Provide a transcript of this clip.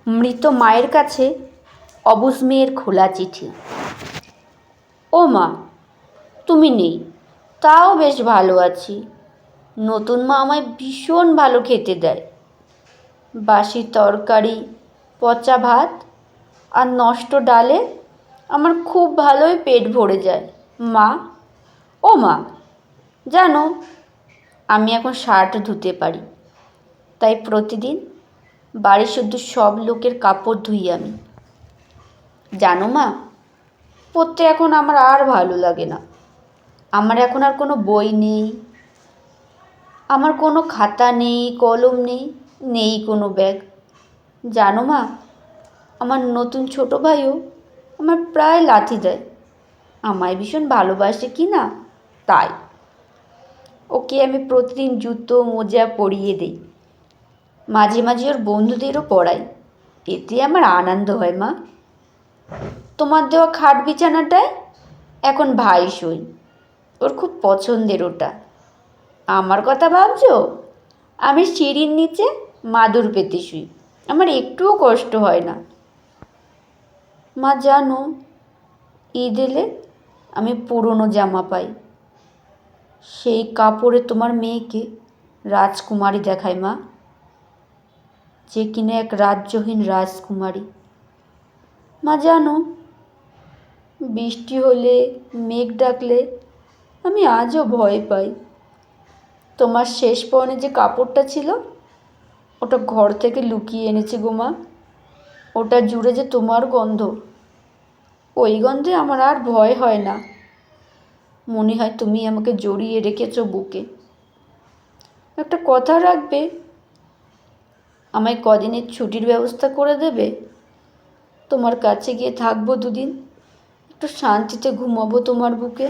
মৃত মায়ের কাছে অবুঝ মেয়ের খোলা চিঠি। ও মা, তুমি নেই, তাও বেশ ভালো আছি। নতুন মা আমায় ভীষণ ভালো খেতে দেয়। বাসি তরকারি, পচা ভাত আর নষ্ট ডালে আমার খুব ভালোই পেট ভরে যায়। মা, ও মা, জানো আমি এখন শার্ট ধুতে পারি, তাই প্রতিদিন বাড়ির শুদ্ধ সব লোকের কাপড় ধুই আমি। জানো মা, পড়তে এখন আমার আর ভালো লাগে না। আমার এখন আর কোনো বই নেই, আমার কোনো খাতা নেই, কলম নেই, নেই কোনো ব্যাগ। জানো মা, আমার নতুন ছোটো ভাইও আমার প্রায় লাথি দেয়। আমায় ভীষণ ভালোবাসে কি না তাই। ওকে আমি প্রতিদিন জুতো মোজা পরিয়ে দিই, মাঝে মাঝে ওর বন্ধুদেরও পড়াই। এতে আমার আনন্দ হয় মা। তোমার দেওয়া খাট বিছানাটায় এখন ভাই শোয়, ওর খুব পছন্দের ওটা। আমার কথা ভাবছো? আমি সিঁড়ির নিচে মাদুর পেতে শুই, আমার একটুও কষ্ট হয় না। মা জানো, ঈদ এলে আমি পুরনো জামা পাই, সেই কাপড়ে তোমার মেয়েকে রাজকুমারী দেখায় মা, যে কিনা এক রাজ্যহীন রাজকুমারী। মা জানো, বৃষ্টি হলে, মেঘ ডাকলে আমি আজও ভয় পাই। তোমার শেষ পরনে যে কাপড়টা ছিল, ওটা ঘর থেকে লুকিয়ে এনেছে গো মা। ওটা জুড়ে যে তোমার গন্ধ, ওই গন্ধে আমার আর ভয় হয় না। মনে হয় তুমি আমাকে জড়িয়ে রেখেছো বুকে। একটা কথা রাখবে, আমায় কদিনের ছুটির ব্যবস্থা করে দেবে? তোমার কাছে গিয়ে থাকবো দুদিন, একটু শান্তিতে ঘুমাবো তোমার বুকে।